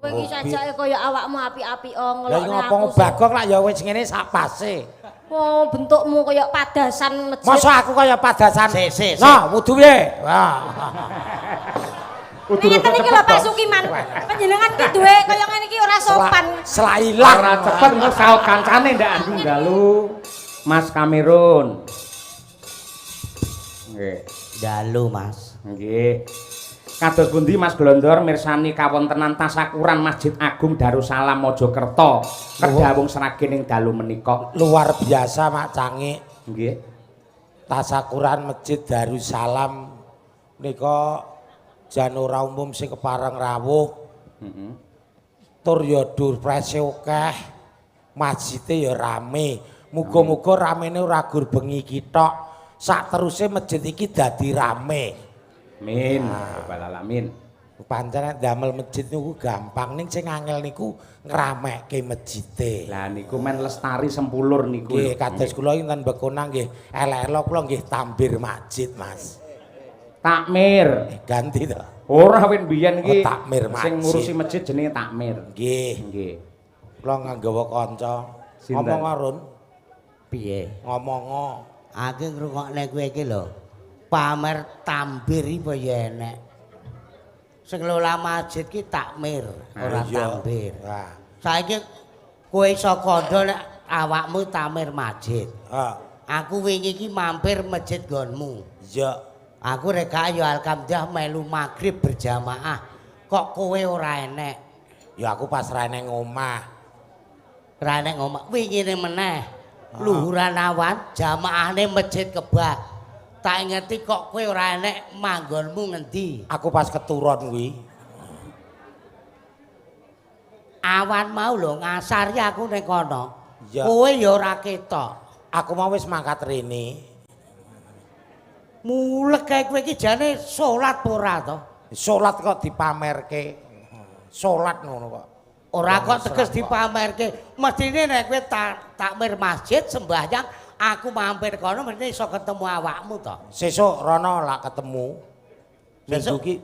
Kowe iki sajake kaya awakmu apik-apik ngelokne aku. Lah ngopo Bagong lak ya wis ngene sak pase. Oh, bentukmu kaya padasan masjid. Masa aku kaya padasan. Sik. Nah, wudu piye? Wah. Kudu ngeten iki lho Pak Sukiman. Panjenengan ki duwe kaya ngene iki ora sopan. Selailah ora cepet engko saut kancane ndak aku dalu. Mas Kamerun. Nggih. Dalu, Mas. Nggih. Kados pundi Mas Glondor mirsani kawontenan tasakuran Masjid Agung Darussalam Mojokerto kedawung seragen ing dalu menika. Luar biasa Mak Cangik. Nggih. Tasakuran Masjid Darussalam nika jan ora umum sing kepareng rawuh. Heeh. Tur ya durprese akeh. Masjide ya rame. Muga-muga ramene ora gur bengi iki tok. Sak teruse masjid iki dadi rame. Amin. Rabbal alamin. Pancen damel masjid niku gampang ning sing angel niku ngramekke masjide. Lah niku men lestari sempulur niku. Nggih, kados kula inten Bekona nggih elek-elok kula nggih tambir masjid, Mas. Takmir. Ganti to. Ora win biyen iki. Takmir masjid. Sing ngurusi masjid jenenge takmir. Nggih. Nggih. Kula nggawa kanca. Sinten? Ngomong Arun. Piye? Ngomong. Aku ngrungokne kowe iki lho. Pamer tambir apa ya enek. Sing ngelola masjid ki takmir, ora tambir. Wah. Saiki kowe iso kandha nek awakmu tamir masjid. Ha. Aku wingi iki mampir masjid nggonmu. Iya. Aku rek ayo alhamdulillah melu maghrib berjamaah. Kok kowe ora enek? Ya aku pas ra neng omah. Ra enek ngomong wingine meneh. Luhuran awan jamaahne masjid Kebak. Tak ngerti kok kowe ora enek manggonmu ngendi? Aku pas keturun kuwi. Awan mau lho ngasari aku ning kono. Iya. Kowe ya ora ketok. Aku mau wis mangkat rene. Mulek kae kowe iki jane salat ora to? Salat kok dipamerke. Salat ngono kok. Ora kok teges dipamerke. Mestine nek kowe takmir masjid sembahyang aku mampir kono mesti iso ketemu awakmu to. Sesuk rono lak ketemu.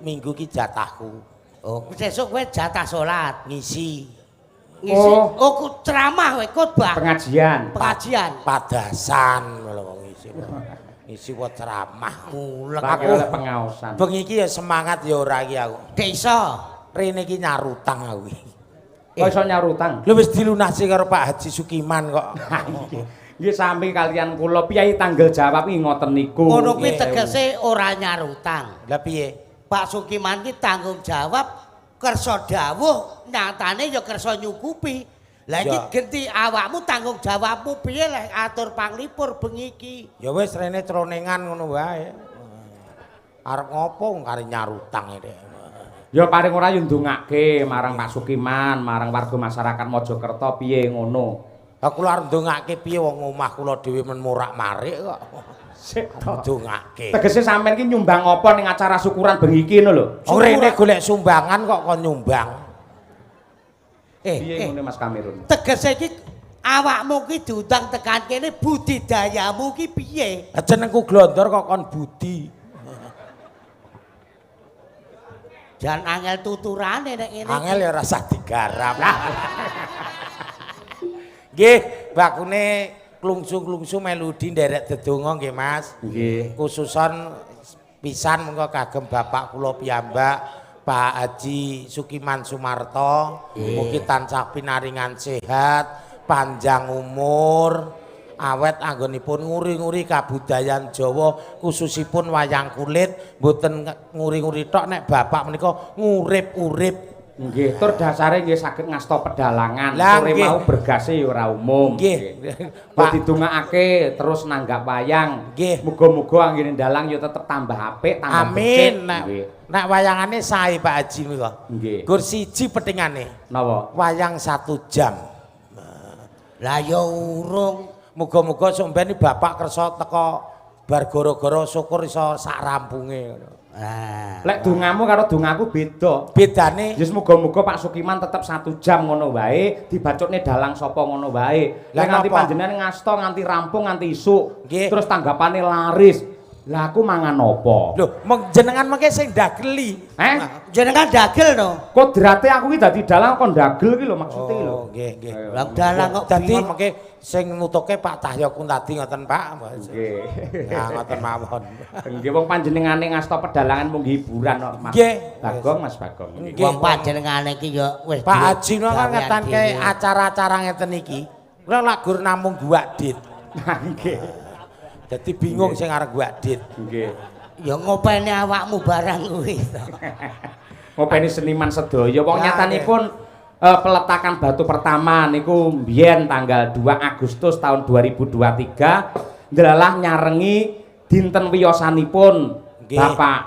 Minggu ki jatahku. Oh, sesuk kowe jatah salat Ngisi. ngisi. Oh, ceramah kowe khotbah. Pengajian. Pengajian. Padasan lho wong ngisi. Ngisi wae ceramah. Mulek Aku aku. pengaosan. Bengi iki ya semangat ya ora iki aku. Gak iso. Rene iki nyarutang aku. Kok iso nyarutang? Lho wis dilunasi karo Pak Haji Sukiman kok. Nggih sami kalian kula piyai tanggal jawab iki ngoten niku. Ngono kuwi tegese ora nyarutang. Lah piye? Pak Sukiman ki tanggung jawab kersa dawuh nyatane ya kersa nyukupi. Lah iki genti awakmu tanggung jawabmu piye lek atur panglipur bengi iki? Ya wis rene tronengan ngono wae. Arep ngopo kare nyarutang iki. Ya paring ora yo ndongake marang Pak Sukiman, marang warga masyarakat Mojokerto piye ngono. Lah kula arep ndongake piye wong omah kula dhewe men morak-marik kok. Sik to. Ndongake. Tegese sampean ki nyumbang apa ning acara syukuran bengi iki ngono lho. Rene golek sumbangan kok kon nyumbang. Piye ngene Mas Kamerun? Tegese iki awakmu ki diundang tekan kene budidayamu ki piye? Lah jenengku Glondor kok kon budi. Jan angel tuturane nek ngene. Angel ya rasa digarap. Nggih, bakune klungsu-klungsu melodi nderek dedonga nggih Mas. Nggih. Khususon pisan mengko kagem bapak kula piyambak Pak Haji Sukiman Sumarto. Mugi tansah pinaringan sehat, panjang umur, awet anggonipun nguri-nguri kabudayan Jawa khususipun wayang kulit mboten nguri-nguri tok nek bapak menika ngurip-urip. Nggih, tur dasare nggih saged ngasta pedalangan. Lah, Sore nggih. mau bergase ya ora umum. Nggih. Pak didongakake terus nanggap wayang. Nggih. Muga-muga anggene dalang ya tetep tambah apik, tambah Amin. becik. Nek wayangane sae Pak Haji menika. Nggih. Gur siji petingane. Napa? Wayang 1 jam. Lah ya urung. Muga-muga sumbene bapak kersa teko bar gara-gara syukur iso sak rampunge ngono. Nah, Lek dongamu karo dongaku beda. Bedane Ya muga-muga Pak Sukiman tetep 1 jam ngono wae, dibacutne dalang sapa ngono wae. Lah Lah nganti napa? panjenengan ngasta nganti rampung nganti isuk. Nggih. Terus tanggapane laris. Lah aku mangan apa? Lho, jenengan mengke sing dageli. Jenengan dagel no. Kodrate aku ki dadi dalang kon dagel ki lho maksude lho. Oh, nggih, nggih. Lah dalang kok dadi bingung. mengke sing nutuke Pak Cahya Kuntadi ngoten Pak. Nggih. Nah, ngoten mawon. Nggih wong panjenengane ngasta pedalangan mung hiburan kok Mas. Nggih. Bagong Mas Bagong. Nggih. Wong panjenengane iki ya wis Pak Haji no kan ngetanke acara-acara ngeten iki. Kula lagur namung guwadit. Nggih. Dadi bingung sing arep guwadit. Nggih. Ya ngopeni awakmu barang kuwi to. Ngopeni seniman sedaya. Wong nyatanipun peletakan batu pertama niku mbiyen tanggal 2 Agustus tahun 2023 ndelalah nyarengi dinten wiyosanipun Bapak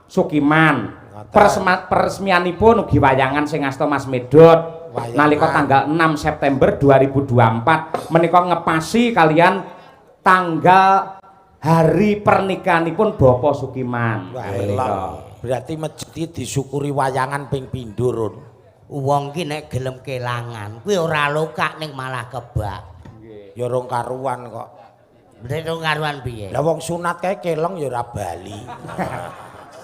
Sukiman. Peresmianipun ugi wayangan sing ngasta Mas Medot nalika tanggal 6 September 2024 menika ngepasi kalian tanggal hari pernikahanipun Bapak Sukiman. Berarti masjid disyukuri wayangan ping pindho Run. Wong ki nek gelem kelangan kuwi ora lokak ning malah kebak. Ya rong karuan kok. Nek rong karuan piye? Lah wong sunat kae kelong ya ora bali.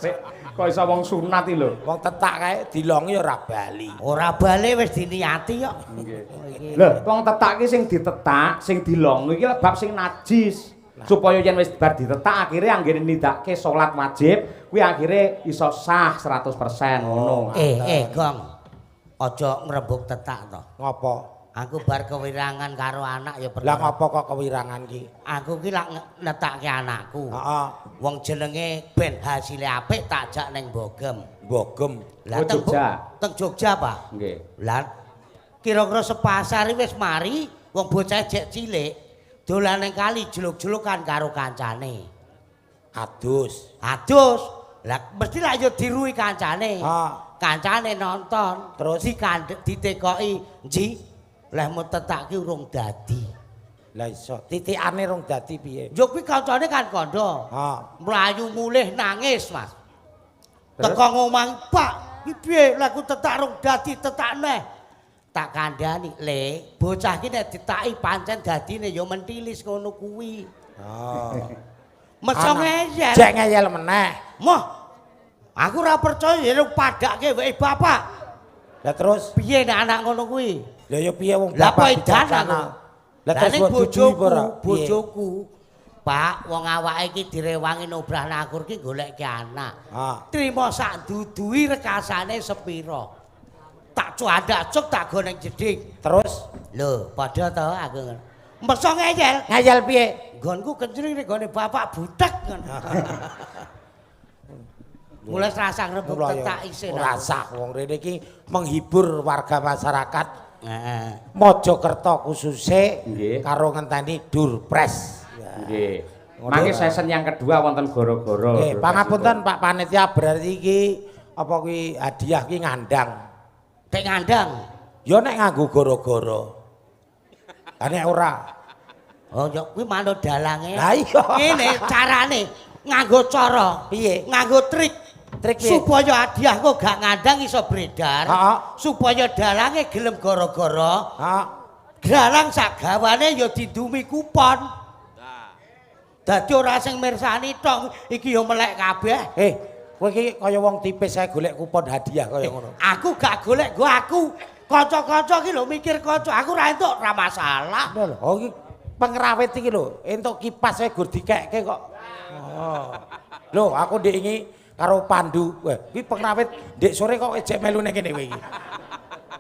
Sik kok iso wong sunat iki lho. Wong tetak kae dilongi ya ora bali. Ora bale wis diniati kok. Nggih. Lho, wong tetak ki sing ditetak, sing dilongi iki bab sing najis. Supaya yen wis bar ditetak akhire anggere nindakake salat wajib, kuwi akhire iso sah 100% ngono. Gong. Aja ngrembug tetak to. Ngopo? Aku bar kewirangan karo anak ya perlu. Lah ngopo kok kewirangan ki? Aku ki lak netakke anakku. Heeh. Wong jenenge ben hasile apik tak jak ning Bogem. Bogem. Lah teng Jogja. Teng Jogja, Pak. Nggih. Lah kira-kira sepasar wis mari wong bocah jek cilik dolan ning kali jeluk-jelukan karo kancane. Adus. Adus. Lah mesti lak yo diruhi kancane. Ha. Kancane nonton Terus? ditekoki, "Nji, leh mu tetak ki urung dadi." Lah iso titikane rong dadi piye? Yo kuwi kancane kan kandha. Ha. Mlayu mulih nangis, Mas. Terus? Teko ngomong, "Pak, iki piye lek ku tetak rong dadi tetak neh." Tak kandhani, "Le, bocah ki nek ditaki pancen dadine ya mentilis ngono kuwi." Oh. Meso ngeyel. Jek ngeyel meneh. Moh. Aku ora percaya yen padake weke bapak. Lah terus Piye nek anak ngono kuwi? lah ya piye wong Lah bapak kok edan aku. bijaksana. Lah Lah terus ning buat bojoku ora? bojoku. Pak, wong awake iki direwangi nobrah nakur ki goleke anak. Ha. Trima sak duduhi rekasane sepira. Tak cuandak-cuk tak go ning jeding. Terus Lho, padha to aku ngono. Meso ngeyel. ngeyel piye? Nggonku kencring ning gone bapak butek ngono. Mulai serasa ngrembug tetak isin. Ora sah wong rene iki menghibur warga masyarakat Heeh. Mojokerto khususnya Nggih. karo ngenteni Durpres. Nggih. Mangke season yang kedua wonten goro-goro. Nggih, pangapunten Pak Panitia berarti iki apa kuwi hadiah ki ngandang. Dek ngandang. Ya nek nganggo goro-goro. Lah nek ora. Oh, yo kuwi manut dalange. Lah iya. Ngene carane nganggo cara. Piye? Nganggo trik. Trik piye? Supaya hadiahku gak ngandang iso beredar. Heeh. Supaya dalange gelem gara-gara. Ha. Dalang sak gawane ya didumi kupon. Dadi ora sing mirsani tok, iki ya melek kabeh. Kowe iki kaya wong tipis saya golek kupon hadiah kaya ngono. Aku gak golek, nggo aku. Kanca-kanca iki lho mikir kanca, aku ra entuk ora masalah. Lho, oh iki pengrawit iki lho, entuk kipas saya gur dikekke kok. Oh. Lho, aku ndek iki karo Pandu. Wah, iki pengrawit ndek sore kok ejek melu ning kene kowe iki.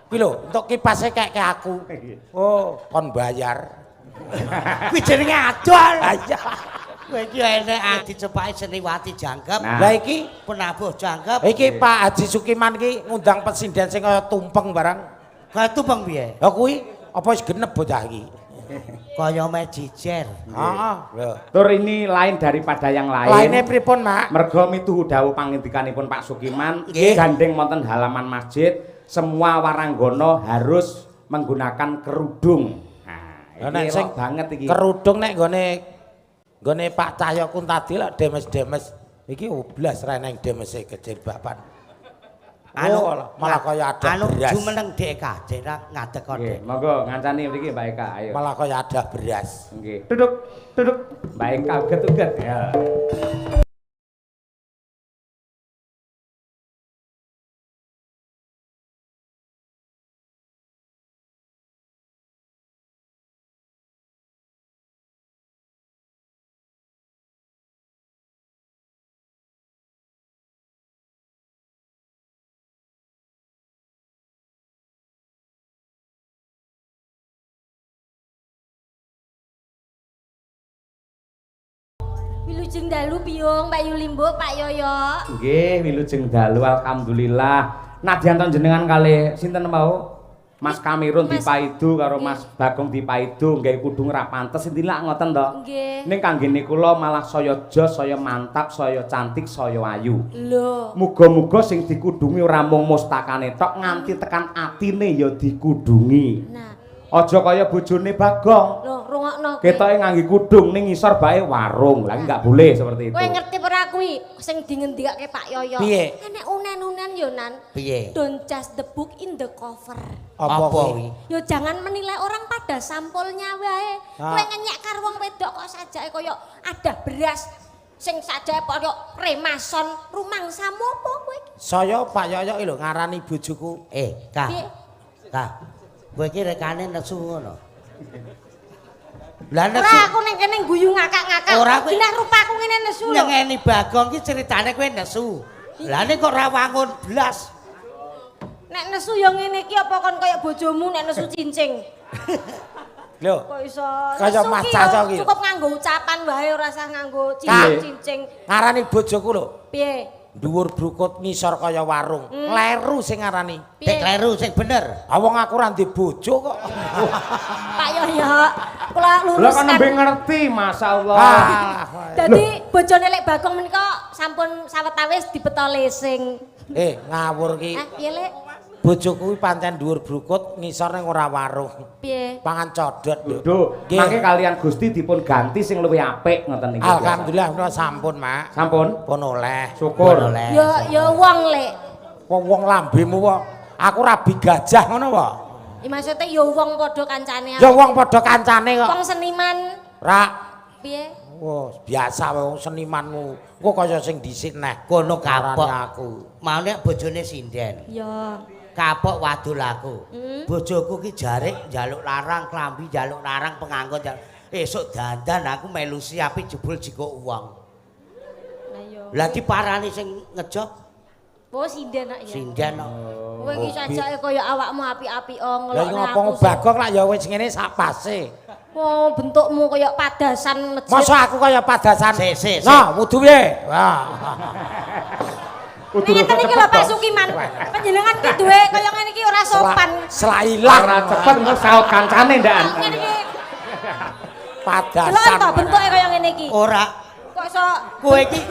Kuwi lho, entuk kipas saya keke aku. Oh, kon bayar. Kuwi jenenge adol. Iya. Kowe iki enek dicepaki Seniwati jangkep. Nah. Lah iki Penabuh jangkep. iki Pak Haji Sukiman iki ngundang presiden sing kaya tumpeng barang. Kaya tumpeng piye? Lah kuwi apa wis genep bocah iki? Kaya mejijer. Heeh. Lho. Tur ini lain daripada yang lain. Lainnya pripun, Mak? Mergo mituhu dawuh pangendikanipun Pak Sukiman, Nggih. gandeng wonten halaman masjid, semua waranggana harus menggunakan kerudung. Nah, Nek iki sing elok banget iki. kerudung nek nggone Pak Cahya Kuntadi lak demes-demes iki oblas ra nang demese kejilbaban. Anu malah kaya ada anu beras. jumeneng DK, Dek ngadeg kok, Nggih, Dek. monggo ngancani mriki Mbak Eka, ayo. Malah kaya ada beras. Nggih. Duduk, duduk. Mbak Eka uget-uget. Ya. Wilujeng dalu Biung, Mbak Yulimbo, Pak Yoyo. Nggih, wilujeng dalu alhamdulillah. Nadyan to jenengan kalih sinten mau? Mas Kamirun dipaidu karo Mas Bagong dipaidu nggih kudung ra pantes intilak ngoten to. Nggih. Ning kanggene kula malah saya jos, saya mantap, saya cantik, saya ayu. Lho. Muga-muga sing dikudungi ora mung mustakane tok nganti tekan atine ya dikudungi. Nah, Aja kaya bojone Bagong. lho rungokno. Ketoke ngangge kudung ning ngisor bae warung. Lah enggak boleh seperti itu. Kowe ngerti ora kuwi sing dingendikake Pak Yoyo? Piye? Enek unen-unen yo Nan. Piye? Don't judge the book in the cover. Apa kuwi? Yo jangan menilai orang pada sampulnya wae. Kowe ngenyek karo wong wedok kok sajake kaya ada beras sing sajake kaya remason rumangsamu apa kowe iki? Saya Pak Yoyo iki lho ngarani bojoku. Kak. Piye? Kak. Kowe iki rekane nesu ngono. Lah nesu. Ora aku ning kene guyu ngakak-ngakak. Ora kowe. Lah rupaku ngene nesu lho. Nyengeni Bagong ki ceritane kowe nesu. Lah nek kok ra wangun blas. Nek nesu yo ngene iki apa kon kaya bojomu nek nesu cincing. Lho, Kok iso Kaya nesu Mas ki Caco yo ki. cukup nganggo ucapan wae ora usah nganggo Kak. cincing. ngarani bojoku lho. Piye? Dhuwur brukut ngisor kaya warung. Kleru sing ngarani. Nek kleru sing bener. Ah wong aku ora ndek bojo kok. Pak Yoyo, kula Lah kan luruskan. nembe ngerti masyaallah. Dadi bojone Lek Bagong menika sampun sawetawis dipeta lesing. Ngawur ki. Piye Lek? Bojoku kuwi pancen dhuwur brukut ngisor ning ora warung. Piye? Pangan codot lho. Duh, Nggih. mangke kalian Gusti dipun ganti sing luwih apik ngoten niki. Alhamdulillah menawa sampun, Mak. Sampun. Pun oleh. Syukur. Yo wong Lek. Wong lambemu kok. Aku rabi gajah ngono kok. Ya maksudnya yo wong padha kancane. Ya wong padha kancane kok. Wong seniman. Ra. Piye? Wah, biasa wae wong senimanmu. Engko kaya sing dhisik neh. Kono Karane kapok aku. Mau nek bojone sinden. Yo. Kapok wadul aku. Hmm. Bojoku ki jarik njaluk larang, klambi njaluk larang, pengangkut njaluk. Esuk dandan aku melu siapi jebul jiko uang. Lah yo. Lah diparani sing ngejob Oh sinden nak ya. sinden kok. Kowe iki sajake kaya awakmu apik-apik Lah ngopo Bagong lak ya wis ngene sak pase. Oh bentukmu kaya padasan masjid. Masa aku kaya padasan. Sik. Nah, wudu piye? Wah. Ngeten iki lho Pak Sukiman. Panjenengan ki duwe kaya ngene iki ora sopan. Selailah Ora cepet engko saut kancane ndak. Ngene iki. padasan. Delok to bentuke kaya ngene iki. Ora Kok iso kowe iki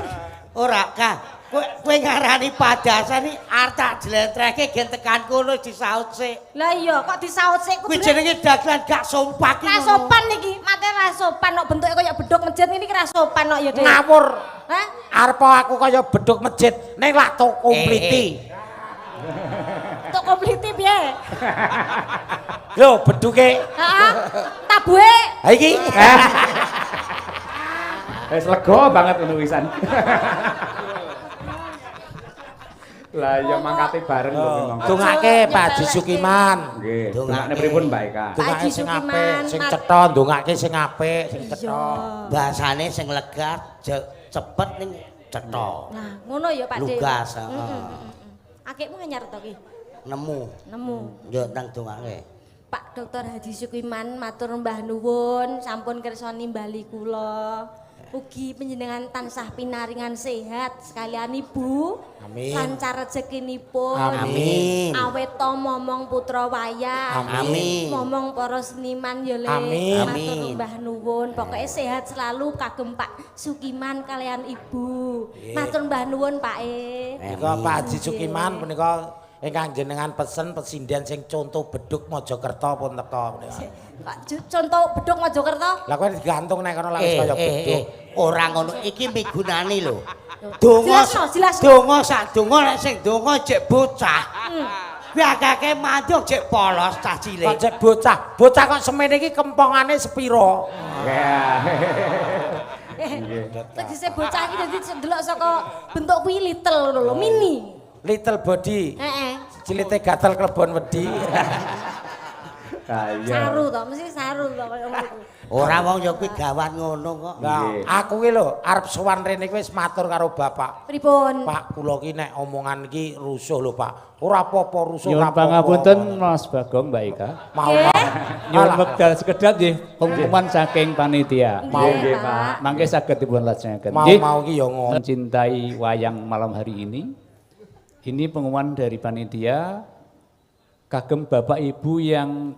ora Kak. Kowe ngarani padasan iki arep tak jlentrehke gen tekan kono disaut sik. Lah iya kok disaut sik Kuwi jenenge dagelan gak sopan iki. Ra sopan iki, mate ra sopan kok bentuke kaya bedhog masjid ini ra sopan kok ya Dek. Ngawur. Hah? Arep aku kaya bedhog masjid ning lak toko mliti. Tok kompliti piye? Lho, bedhuke. Heeh. Tabuhe. Ha iki. Wis lega banget ngono wisan. Lah ya mangkate bareng lho memang. Dongake Pak Haji Sukiman. Nggih. Dongake. Dongane pripun Mbak Eka? Pak Haji Dongake sing Sukiman, apik, sing Mat. cetha, dongake sing apik, sing cetha. Bahasane sing lega cepet ning cetha. Nah, ngono ya Pak Dik. Lugas. Akikmu nyar to ki? Nemu. Nemu. Yo nang dongake. Pak Dr. Haji Sukiman matur mbah nuwun sampun kersa nimbali kula. Ugi panjenengan tansah pinaringan sehat sekalian Ibu. Amin. Lancar rezekinipun. Amin. Awet to momong putra wayah. Amin. Momong para seniman ya Le. Amin. Matur Amin. mbah nuwun. Pokoke sehat selalu kagem Pak Sukiman kalian Ibu. Matur mbah nuwun Pak E. Nika Pak Haji Sukiman punika ingkang jenengan pesen pesinden sing contoh beduk Mojokerto pun teka punika. Pak contoh bedhog Mojokerto. Lah kowe digantung nek kono lak wis kaya beduk. Ora ngono iki migunani lho. Donga Jelasno. donga sak donga nek sing donga jek bocah. Kuwi akeh mandung jek polos cah Kok cilik. cek bocah. Bocah kok semene iki kempongane sepiro? Ya. Tegese bocah iki dadi delok saka bentuk kuwi little ngono lho, mini. Little body. Heeh. Cilite gatel klebon wedi. Saru to, mesti saru to kaya ngono. Ora wong ya kuwi gawan ngono kok. Lah, aku ki lho arep sowan rene kuwi wis matur karo Bapak. Pripun? Pak, kula ki nek omongan iki rusuh lho, Pak. Ora apa-apa rusuh ora Nyuwun apa-apa. pangapunten Mas Bagong Mbak Ika. Mau. Nyuwun wekdal sekedhap nggih pengumuman saking panitia. Nggih, Pak. Mangke saged dipun lajengaken. Mau ki ya ngono. Mencintai wayang malam hari ini. Ini pengumuman dari panitia kagem Bapak Ibu yang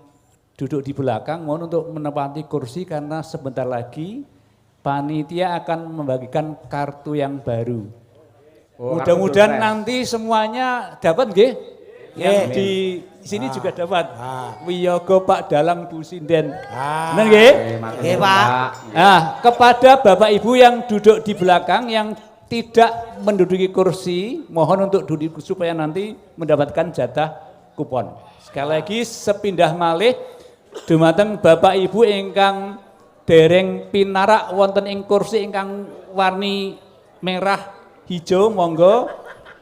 duduk di belakang mohon untuk menempati kursi karena sebentar lagi panitia akan membagikan kartu yang baru. Mudah-mudahan nanti semuanya dapat nggih? Yang di sini juga dapat. Wiyogo Pak Dalang Bu Sinden. Benar nggih? Nggih, Pak. Nah, kepada Bapak Ibu yang duduk di belakang yang tidak menduduki kursi, mohon untuk duduk supaya nanti mendapatkan jatah kupon. Sekali lagi sepindah malih dumateng Bapak Ibu ingkang dereng pinarak wonten ing kursi ingkang warni merah hijau monggo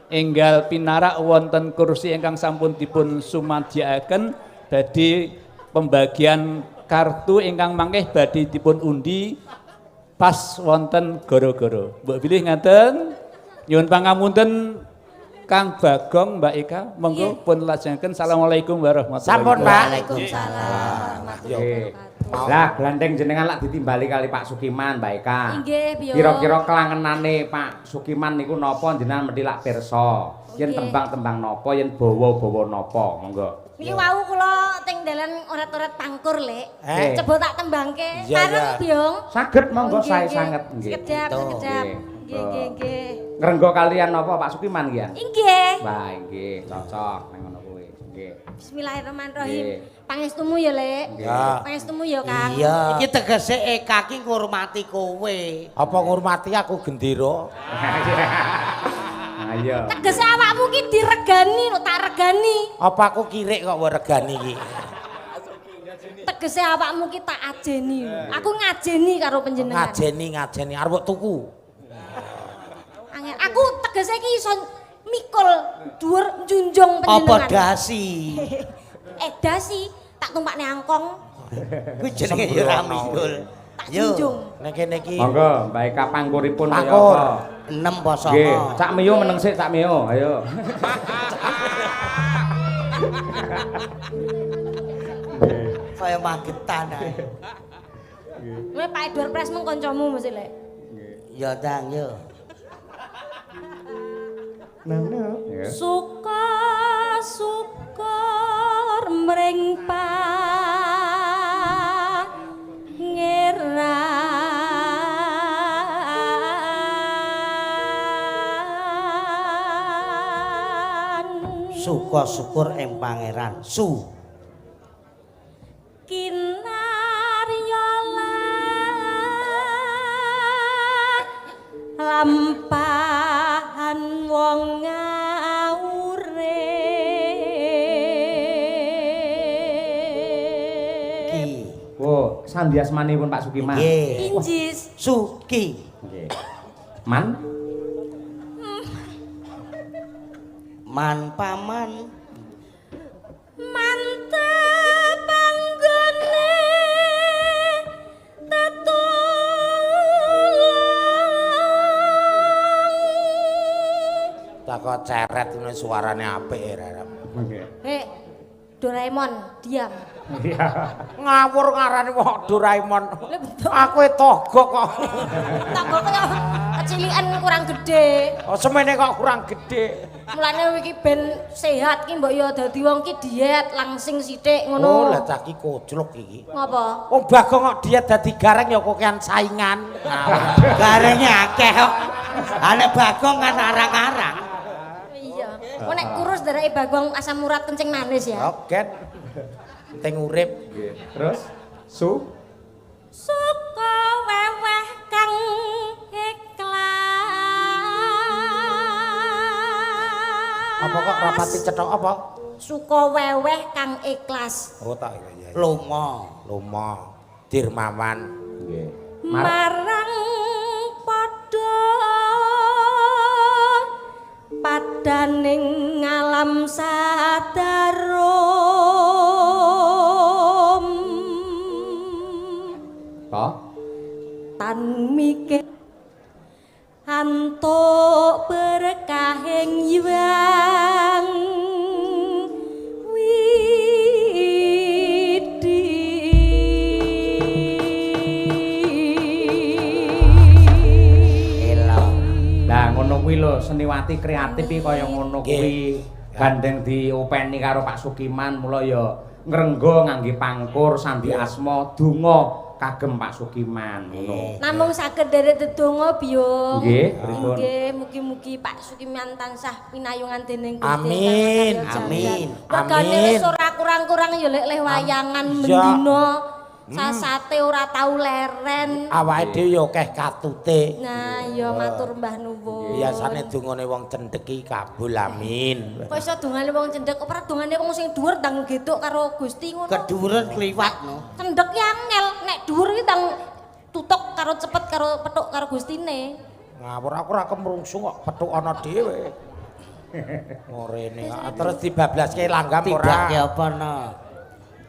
enggal pinarak wonten kursi ingkang sampun dipun sumadyakaken badhe pembagian kartu ingkang mangke badhe dipun undi pas wonten goro-goro. Mbok bilih ngaten. Nyuwun pangapunten Kang Bagong, Mbak Ika, monggo pun lajengaken. Assalamualaikum warahmatullahi Sampun, Pak. Waalaikumsalam. Lah glandeng jenengan lak ditimbali kali Pak Sukiman, Mbak Eka. Nggih, Biyo. Kira-kira kelangenane Pak Sukiman niku napa jenengan mesti lak pirsa. Yen Nggih. tembang-tembang napa, yen bawa-bawa napa, monggo. Niki wau kula teng dalan oret-oret pangkur, Lek. Eh. Coba tak tembangke. Iya, Sareng, iya. Biong. Saged monggo Nggih, sae nggih. sanget nggih. Sekedap, sekedap. Nggih. Nggih, nggih, nggih. Ngrenggo kalian napa Pak Sukiman nggih? Inggih. Wah, nggih, cocok nang ngono kuwi. Nggih. Bismillahirrahmanirrahim. Nggih. Pangestumu ya, Lek. Ya. Pangestumu ya, Kang. Iya. Iki tegese Eka ki ngurmati kowe. Apa ngurmati aku gendera? Ayo. Tegese awakmu ki diregani lho, tak regani. Apa aku kirik kok wae regani iki? Tegese awakmu ki tak ajeni. Aku ngajeni karo panjenengan. Ngajeni arep mbok tuku. Angel. Aku tegese ki iso mikul dhuwur njunjung Apa panjenengan. dasi? Dasi tak tumpakne angkong, Kuwi jenenge ya ora mikul. tak Yo. junjung. Nek kene iki Monggo Mbak Eka pangkuripun kaya Pangkur. apa? 6 po Nggih, 9. cak miyo meneng sik cak miyo, ayo. Kaya magetan ae. Kowe Pak Edward Pres mung kancamu mesti, Lek. Ya ndang yo. Ya. Suka syukur mring pangeran. Syukur ing pangeran. Kinarya lampahan wong ngawure. Ki. Oh, sandi asmanipun Pak Sukiman. Nggih. Injis Suki. Nggih. Man, Man paman. mantep panggone tetulung. tak kok ceret ngene suarane apik ya. nggih. Hei, Doraemon, diam. Iya. Ngawur ngarani wong Doraemon. Lha betul. Aku togok kok. Tak kok kaya kecilikan kurang gede. Oh, semene kok kurang gede. Mulane iki ben sehat ki mbok ya dadi wong ki diet langsing sithik Oh, ngono. lah cah iki kocluk iki. Ngapa? Wong Bagong kok diet dadi gareng ya kokean saingan. Garenge akeh kok. Ane Bagong kan arang-arang. Iya. Kok nek kurus darake Bagong asam urat kencing manis ya. Oke. Penting urip. Nggih. Terus Suka weweh kang ikhlas. Apa kok rapati cetok apa? Suka weweh kang ikhlas. Oh, tak iya. Lomo. Lomo. Dirmawan. nggih. Marang padha padaning alam sadaro. mikir antuk berkahing yuang Lah ngono kuwi lho seniwati kreatif iki kaya ngono kuwi gandeng diopeni karo Pak Sukiman mula ya ngrenggo ngangge pangkur sandi asma donga kagem Pak Sukiman ngono. Namung saged derek dedonga Biung. Nggih, pripun? Nggih, mugi-mugi Pak Sukiman tansah pinayungan dening Gusti. Amin, amin. Regane Amin. wis ora kurang-kurang ya lek wayangan Iya. mendina. Sasate ora tau leren. Awake dhewe ya akeh katute. Nah, ya matur Mbah nuwun. Biasane dungane wong cendhek iki kabul amin. Kok iso dongane wong cendhek, ora dongane wong sing dhuwur ndang geduk karo Gusti ngono. Keduren kliwat no. Cendhek ki angel, nek dhuwur ki ndang tutuk karo cepet karo petuk karo Gustine. Ngawur aku ora kemrungsu kok petuk ana dhewe. Ngorene terus dibablaske langgam ora. Tidak apa no.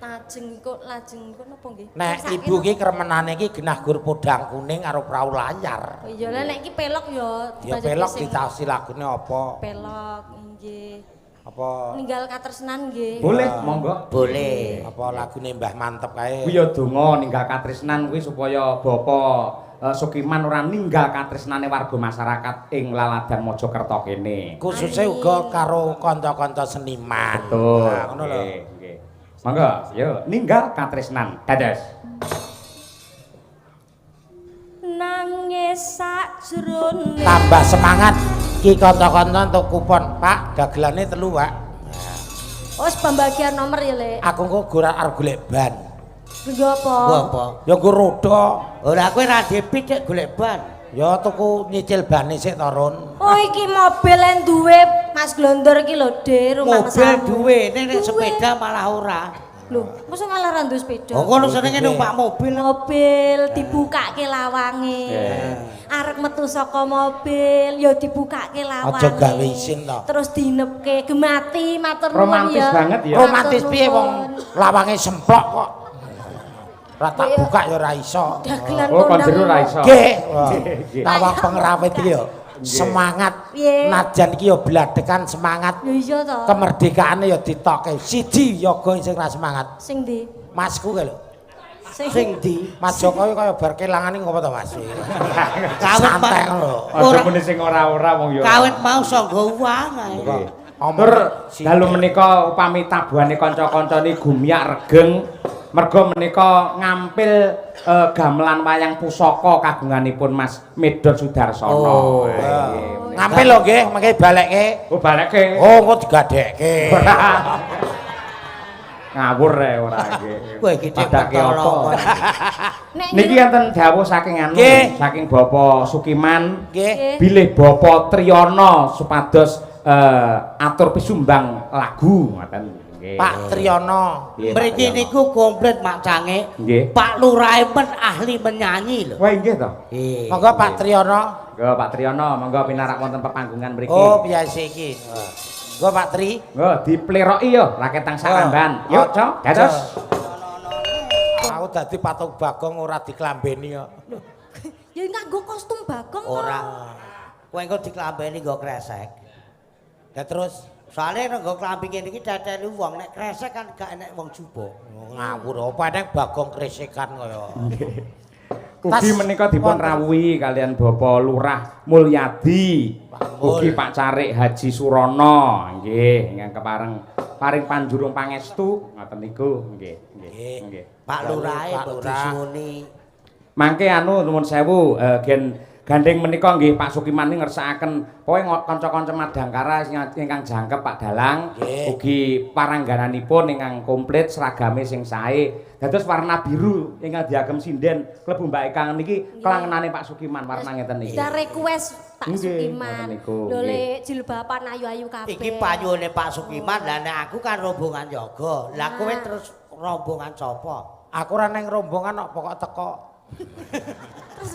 Lajeng kok napa nggih? Nek ibu ki kremenane ki genah gur podang kuning karo prau layar. Oh iya lah nek iki pelok ya Ya pelok ditasi lagune apa? pelok nggih. Apa Ninggal katresnan nggih. Boleh, monggo. Boleh. apa lagune Mbah Mantep kae. Kuwi ya donga ninggal katresnan kuwi supaya Bapak Sukiman ora ninggal katresnane warga masyarakat ing Laladan Mojokerto kene. Khususnya uga karo kanca-kanca seniman. Betul. Nah, ngono lho. Nggih, nggih. Monggo, yo ninggal katresnan. Dados. Nangis sakjroning Tambah semangat ki kanca-kanca entuk kupon, Pak. Dagelane 3, Pak. wis pembagian nomor ya, Lek. Aku kok ora arep golek ban. Lho apa? Gua apa? Ya nggo roda. Ora kowe ra debit cek golek ban. Ya tuku nyicil bane sik to, Ron. Oh iki mobil yang duwe Mas Glondor iki lho, De, rumah Mobil duwe, nek sepeda malah ora. Lho, masa malah ra duwe sepeda? Oh kono senenge numpak mobil. Mobil dibukake lawange. Arek metu saka mobil ya dibukake lawange. Aja gawe isin to. Terus dinepke gemati matur nuwun Romantis ya. banget ya. Romantis Matur piye wong nuwun. lawange semplok kok. Ora tak buka ya ora iso. Dagelan Oh, kon kondang. jero ra iso. Nggih. Nggih. Tawang pengrawit iki yo. Semangat Piye? najan iki yo bladekan semangat. Ya iya to. Kemerdekaane ya ditokke. Siji yoga sing ra semangat. Sing ndi? Masku kae lho. Sing di Mas Jokowi kaya bar kelangan iki ngopo to, Mas? Kawit Santai Pak. lho. Aja muni sing ora-ora wong yo. Kawit mau sanggo uang ae. Nggih. Omong Tur sithik. dalu menika upami tabuhane kanca-kanca ni gumiak regeng merga menika ngampil gamelan wayang pusaka kagunganipun Mas Medot Sudarsono. Oh. Nggih. Ngampil lho nggih, mengke balekke. Oh balekke. Oh, engko digadekke. Ngawur ora nggih. Kowe iki Padake cek apa? Nek Niki enten dawuh saking anu, Nggih. saking Bapak Sukiman Nggih. bilih Bapak Triyono supados atur pisumbang lagu ngoten nggih. Pak Triyono. Nggih, Pak Mriki Triyono. niku komplit macange. Nggih. Pak Lurahe men ahli menyanyi lho. Wah nggih to. Nggih. Monggo Pak Triyono. Monggo Pak Triyono, monggo pinarak wonten pepanggungan mriki. Oh, biasa iki. Monggo Pak Tri. Monggo dipleroki yo raketang saramban. Yuk, Cok. Dados. Aku dadi patung Bagong ora diklambeni kok. ya nganggo kostum Bagong kok. Ora. Kowe engko diklambeni nggo kresek. Ya terus Soale nggo klambi ngene iki dadeni wong nek kresek kan gak enek wong jubo. ngawur apa nek Bagong kresekan kaya. Ugi menika dipun rawuhi kalian Bapak Lurah Mulyadi. Ugi Pak Carik Haji Surono nggih ingkang kepareng paring panjurung pangestu ngoten niku nggih nggih nggih. Pak Lurahe Pak kok Lurah. disuwuni. Mangke anu nuwun sewu gandeng menika nggih Pak Sukiman ngersakaken pokoke kanca-kanca Madangkara ingkang jangkep Pak Dalang Nggih. ugi paranggananipun ingkang komplit seragame sing sae. Dados warna biru ingkang diagem sinden klebu Mbak Ekang niki kelangenane Pak Sukiman warna ngeten niki. Kita request Pak Nggih, Sukiman. ngoten niku, Lho nggih. Lek jilbaban ayu-ayu kabeh. Iki panyune Pak Sukiman, lah nek aku kan rombongan jaga. Lah kowe terus rombongan sapa? Aku ora neng rombongan kok pokok teko.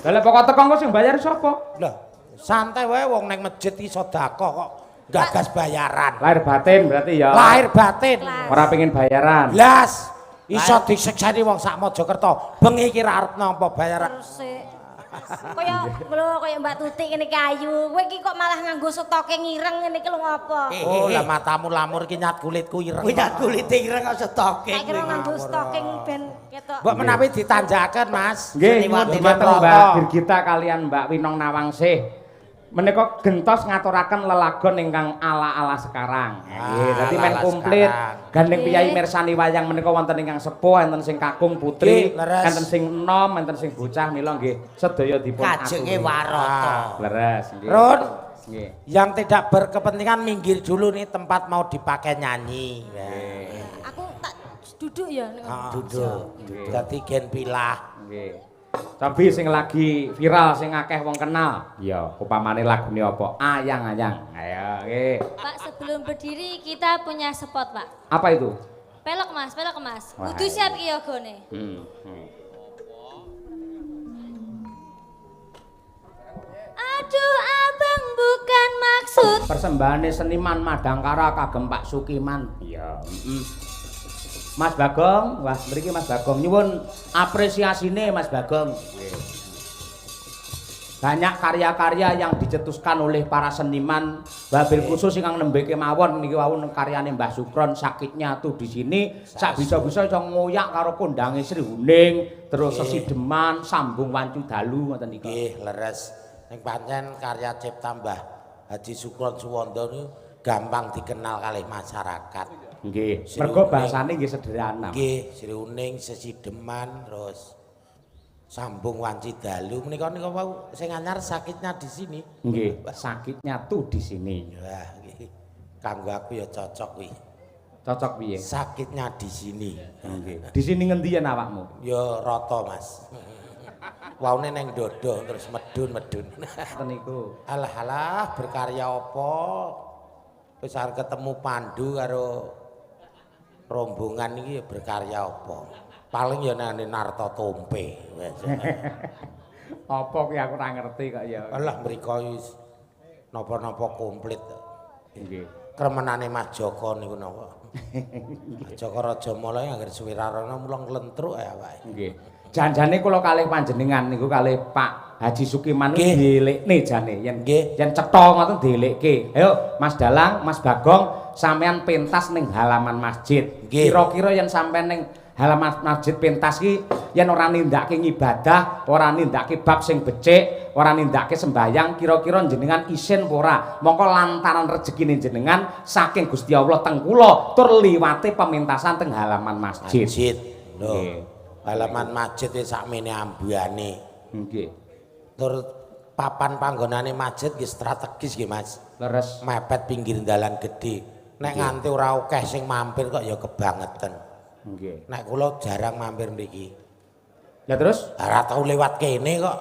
Lah lek pokok teko engko sing bayar sapa? Lah, santai wae wong neng masjid iki sedekah kok gagas bayaran. Lahir batin berarti ya. Lahir batin. Ora pengen bayaran. Blas iso disekseni wong sak Mojokerto. Bengi iki ra arep nampa bayaran. Terus Kaya Mbak Tutik ngene iki ayu. Kowe iki kok malah nganggo stoke ngireng ngene iki lho ngopo? Oh, lah matamu lamur ki nyat kulitku ireng. Kuwi nyat kulite ireng kok stoking. Saya kira nganggo stocking ben ketok. Mbok menawi ditanjaken, Mas. Nggih, Seniwan dumateng Roto. Mbak Birgita kalian Mbak Winong Nawangsih. Menika gentos ngaturaken lelagon ingkang ala-ala sekarang. Nggih, dadi men ala-ala komplit. sekarang. Gandeng piyai mirsani wayang menika wonten ingkang sepuh, enten sing kakung putri, Nggih, leres. enten sing enom, enten sing bocah mila nggih sedaya dipun Kajenge aturi. Waroto. Leres nggih. Ron, Nggih. yang tidak berkepentingan minggir dulu nih tempat mau dipakai nyanyi. Aku tak duduk ya ning Ah, duduk. Dadi gen pilah. Nggih. Tapi sing lagi viral sing akeh wong kenal. Ya, upamane lagune apa? Ayang-ayang. Ayo, nggih. Pak, sebelum berdiri kita punya spot, Pak. Apa itu? Pelok Mas, pelok Mas. Wah, Kudu siap iki yogane. Aduh, Abang bukan maksud. Persembahane seniman Madangkara kagem Pak Sukiman. Iya, Mas Bagong, wah mriki Mas Bagong nyuwun apresiasine Mas Bagong. Banyak karya-karya yang dicetuskan oleh para seniman, wabil khusus ingkang nembe kemawon niki wau karyane Mbah Sukron sakitnya tuh di sini, sak bisa-bisa iso ngoyak karo kondange Sri Huning, terus Sesideman, Sambung Wancu Dalu ngoten niki. Nggih, leres. Ning pancen karya cipta Mbah Haji Sukron Suwondo niku gampang dikenal kalih masyarakat. Nggih, Sri mergo Huning. bahasane nggih sederhana. Nggih, Sri Uning, Sesideman, terus Sambung Wanci Dalu. Menika wau sing anyar sakitnya di sini. Nggih, sakitnya tuh di sini. Wah, nggih. Kanggo aku ya cocok kuwi. Cocok piye? Sakitnya di sini. Nggih. Di sini ngendian awakmu? Ya rata, Mas. Waune neng dodo terus medun-medun. Ngoten niku. Alah-alah berkarya apa? Wis arep ketemu Pandu karo rombongan iki ya berkarya apa? Paling ya nang Narto Tompe. Wes. Apa ki aku ora ngerti kok ya. Alah mriko wis napa-napa komplit. Nggih. Kremenane Mas Joko niku napa? Mas Joko Raja Mala anggere suwi rarana mulang klentruk ya awake. Nggih. Janjane kula kalih panjenengan niku kalih Pak Haji Sukiman Nggih. dilekne jane yen Nggih. yen cetha ngoten dilekke. Ayo Mas Dalang, Mas Bagong sampean pentas ning halaman masjid. Nggih. Kira-kira yen sampean ning halaman masjid pentas ki yen ora nindakake ngibadah, ora nindakake bab sing becik, ora nindakake sembayang, kira-kira jenengan isin apa ora? Mongko lantaran rezekine jenengan saking Gusti Allah teng kula tur liwate pementasan teng halaman masjid. Masjid. Lho. Nggih. Halaman masjid wis sakmene ambuane. Nggih. Tur papan panggonane masjid nggih strategis nggih Mas. Leres. Mepet pinggir dalan gede. Nek nganti ora akeh sing mampir kok ya kebangetan. Nggih. Nek kula jarang mampir mriki. Ya terus? Ora tau lewat kene kok.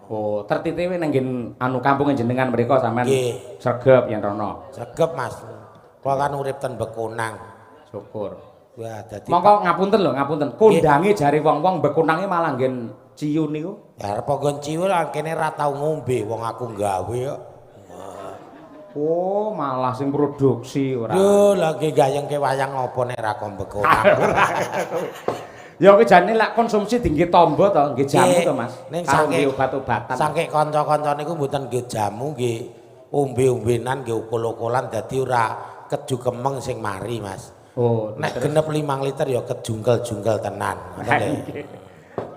Oh, tertitiwe nang nggen anu kampung jenengan mriku sampean Nggih. sregep yen rono. Sregep Mas. Kula kan urip ten Bekunang. Syukur. Wah, dadi Mongko ngapunten lho, ngapunten. Kondange jare wong-wong Bekunange malah nggen ciun niku. ya arep nggon ciwil kene ra tau ngombe wong aku gawe kok. Oh, malah sing produksi ora. Yo lagi gayengke wayang apa nek ra kon Bekunang. Ya kuwi jane lak konsumsi tinggi tombo to, nggih jamu to Mas. Ning Karo saking nggih obat-obatan. Saking kanca-kanca niku mboten nggih jamu nggih ombe-ombenan nggih ukul-ukulan dadi ora keju kemeng sing mari Mas. Oh, Nek genep 5 liter ya kejungkel-jungkel tenan. Ngoten lho.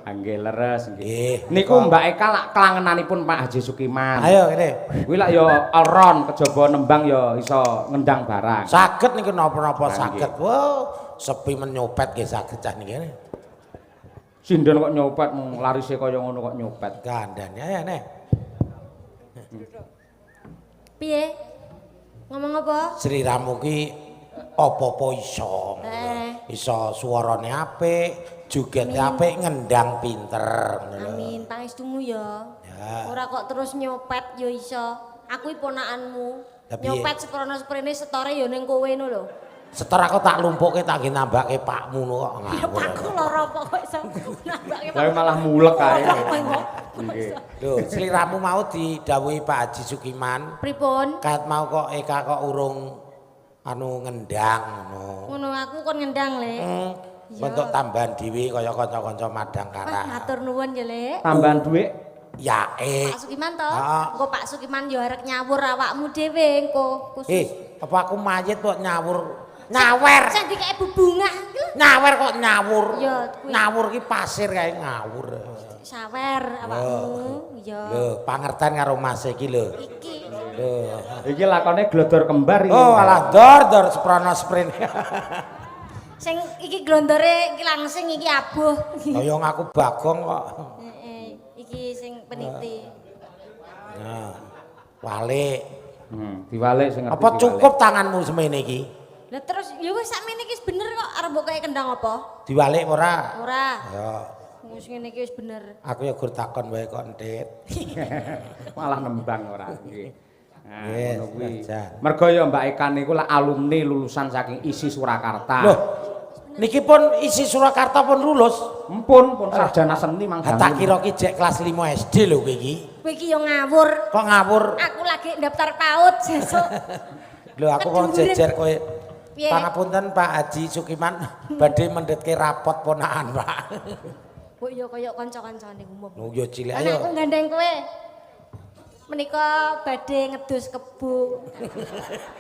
nggih leres nggih. Nggih. Niku Mbak Eka lak kelangenanipun Pak Haji Sukiman. Ayo kene. Kuwi lak ya alron kejaba nembang ya iso ngendang barang. Saged niku napa-napa Nah, saged. Wow, sepi menyopet nggih saged cah niki. Sinden kok nyopet larise kaya ngono kok nyopet. Gandane ayo nek. Piye? Ngomong apa? Sri Ramu ki apa-apa iso. Iso suarane apik, jogete apik, ngendang pinter ngono lho. Amin, pangestumu ya. Ya. Ora kok terus nyopet ya iso. Aku ponakanmu. Lah piye? Nyopet seprono-sprene setore ya ning kowe ngono lho. Setor aku tak lumpuke tak nggih nambahke pakmu kok Ya ngawur. pakku lara apa kok iso nambake Kowe malah mulek kae. Nggih. Lho, sliramu mau didhawuhi Pak Haji Sukiman. Pripun? Kat mau kok Eka kok urung anu ngendang ngono. Ngono aku kon ngendang, Lek. Bentuk tambahan dhewe kaya kanca-kanca Madangkara. Wah, matur nuwun ya, Lek. Tambahan dhuwit yae. Pak Sukiman to? Heeh. Engko Pak Sukiman yo arek nyawur awakmu dhewe engko khusus. Apa aku mayit kok nyawur? Nyawer. Sing dikek bubungah iki lho. Nyawer kok nyawur. Ya, kuwi. Nyawur ki pasir kae ngawur. Sawer awakmu. Ya. Lho, pangerten karo Mas iki lho. Iki. Lho. Iki lakone glodor kembar iki. Oh, alah dor seprono sprint. Sing iki glondore iki langsing iki abuh. Kaya aku Bagong kok. Heeh, iki sing peniti. Nah, walik. Diwalik sing ngerti. Apa cukup tanganmu semene iki? Lah terus ya wis sakmene iki wis bener kok arep mbok kaya kendang apa? Diwalik ora? Ora. Ya, Wis ngene iki wis bener. aku ya gur takon wae kok Entit. Malah nembang ora nggih. Nah, Yes, ngono kuwi. Jan. Mergo ya Mbak Ekan niku lah alumni lulusan saking ISI Surakarta. Loh, niki pun isi Surakarta pun lulus. Pun sarjana seni mangga. Tak kira ki jek kelas 5 SD lho kowe iki. Kowe iki yo ngawur. Kok ngawur? Aku lagi daftar PAUD sesuk. Lho aku kok jejer kowe. Piye? Pangapunten Pak Haji Sukiman badhe mendhetke rapot ponakan, Pak. Kok yo kaya kanca-kancane umum. Lho yo cilik Anakku ayo. gandeng kowe. Menika badhe ngedus kebo.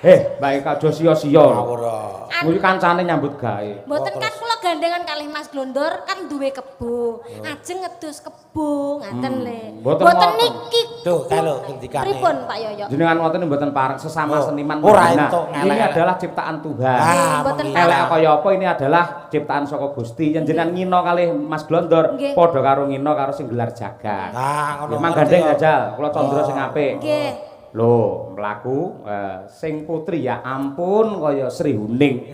Mbak Eka aja sia-sia. Ora. Kuwi kancane nyambut gawe. Mboten kan kula gandengan kalih Mas Glondor kan duwe kebo. Ajeng ngedus kebo, ngaten le. Mboten ngoten. niki. Tuh kalau ngendikane. Pripun Pak Yoyo? Jenengan ngoten mboten parek sesama Oh, seniman. ora Nah, entuk ini ngelek. adalah ciptaan Tuhan. Ah, Mboten mengira. Elek kaya apa ini adalah ciptaan saka Gusti. Yen jenengan ngino kalih Mas Glondor Nggih. padha karo ngino karo sing gelar jagat. Ah, ngono. Memang ngerti gandeng ya. jajal, kula condro sing apik. Nggih. Lho, mlaku sing putri ya ampun kaya Sri Huning.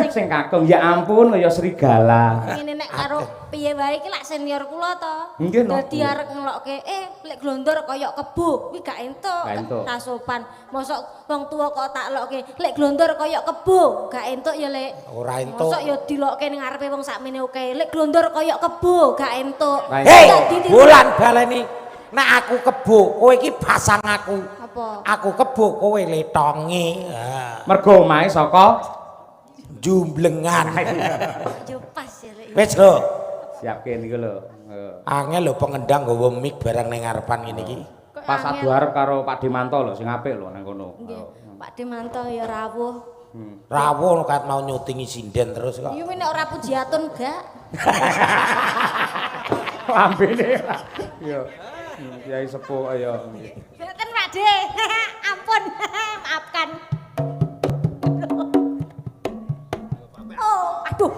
Sing kakung ya ampun kaya serigala. Ngene nek karo piye wae iki lak senior kula to. Nggih, no. Dadi arek ngelokke lek Glondor kaya kebo, kuwi gak entuk. Gak entuk. Ra sopan. Mosok wong tuwa kok tak lokke lek Glondor kaya kebo, gak entuk ya lek. Ora entuk. Mosok ya dilokke ning ngarepe wong sakmene oke. Lek Glondor kaya kebo, gak entuk. Ra Hei, Dadi- bulan baleni. Nek aku kebo, kowe iki pasang aku. Apa? Aku kebo, kowe letongi. Ah, Mergo omahe saka jumblengan. Yo pas ya lek. Wis lho. siapke niku lho. Angel lho pengendang nggawa mic barang ning ngarepan ngene iki. Kok Pas angel. adu arep karo Pak Demanto lho sing apik lho nang kono. Nggih. Pak Demanto ya rawuh. Rawuh kat mau nyutingi sinden terus kok. Iya nek ora pujiatun gak. Lambene. Iya. Kiai sepuh ayo. Mboten Pak De. Ampun. Maafkan. Oh, aduh.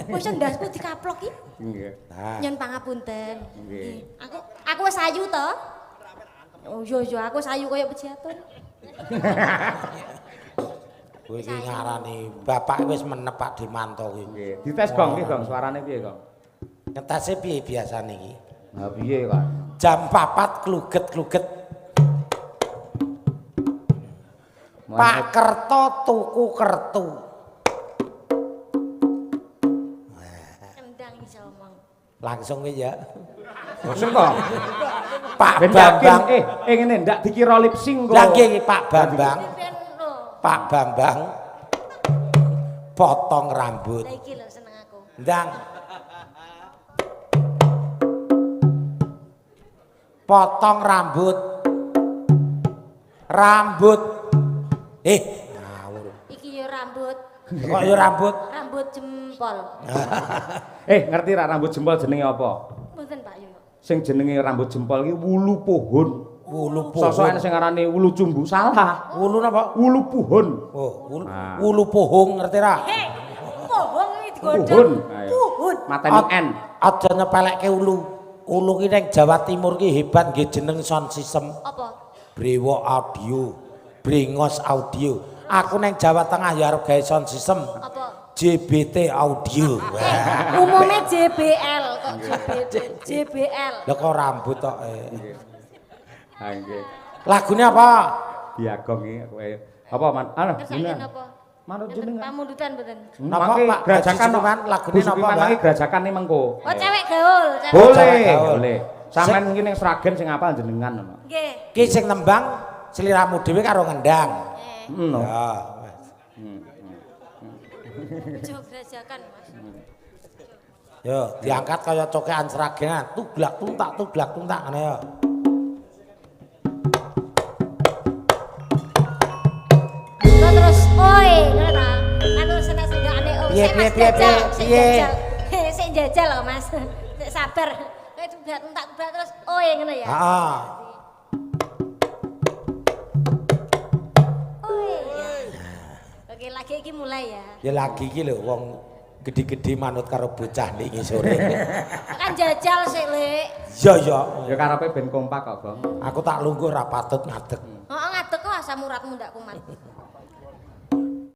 Wis ndasku dikaplok iki. Nggih. Nah, Nyun pangapunten. Nggih. Aku wis ayu to. Oh iya aku wis ayu kaya pejiatun. kowe iki ngarani bapak wis menep Pak Demanto kuwi. Nggih. Dites Gong iki Gong, suarane piye Gong? Ngetese piye biasane iki? Nah piye Kak? Jam 4 kluget-kluget. Pak Kerto tuku kertu. Kendang iso omong. Langsung ya. Bosen kok. Pak Ben yakin Bambang. ngene ndak dikira lip sync kok. Lah nggih iki Pak Bambang. Ben lho. Pak Bambang potong rambut. Lah iki lho seneng aku. Ndang. Potong rambut. Rambut. Ngawur. Iki ya rambut. Kok ya rambut? Rambut jempol. Ngerti ra rambut jempol jenenge apa? Mboten Pak Yoyo. Sing jenenge rambut jempol iki wulu pohon. Wulu Sosokan pohon. sing aranane wulu cumbu salah. Wulu napa? Wulu pohon. Oh, wulu, Nah. wulu pohong ngerti ra? Hei, pohong iki Pohon. digodhong. Ayo. Pohon. Mateni N. Aja nyepelekke ulu. Ulu ki ning Jawa Timur ki hebat nggih jeneng sound system. Apa? Brewo Audio, Brengos Audio. Aku neng Jawa Tengah ya arep gawe sound system. Apa? JBT Audio. Umumnya JBL kok JBL. Lah kok rambut tok. Ha nggih. Lagune apa? Diagong iki kowe. Apa man? Anu, Kesayangan apa? Manut Enten jenengan. pamundutan mboten. Napa, Mangke Pak? gerajakan Haji Sukiman, lagune napa, Sukiman Mbak? lagi gerajakan nih mengko. Oh cewek gaul, cewek. Boleh, Cewek gaul. boleh. Sampeyan mungkin yang seragen sing apal jenengan ngono. Nggih. Ki sing nembang sliramu dhewe karo ngendang. Ngono. Ya. Ojo gerajakan, Mas. Yo, diangkat kaya cokean seragenan, tuglak tuntak ngene ya. Piye, Sik, Mas, piye, jajal, piye, sik piye? jajal. Sik jajal loh Mas. Sik sabar. Tak berat terus. Oh ya ngono ya. Heeh. Oh iya. Oke, lagi iki mulai ya. Ya lagi iki lho wong gede-gede manut karo bocah nek sore. Kan jajal sik, Lek. Iya ya. Ya karepe ben kompak kok, Gong. Aku tak lungguh ra patut ngadeg. Heeh, ngadeg kok asam uratmu ndak kumat.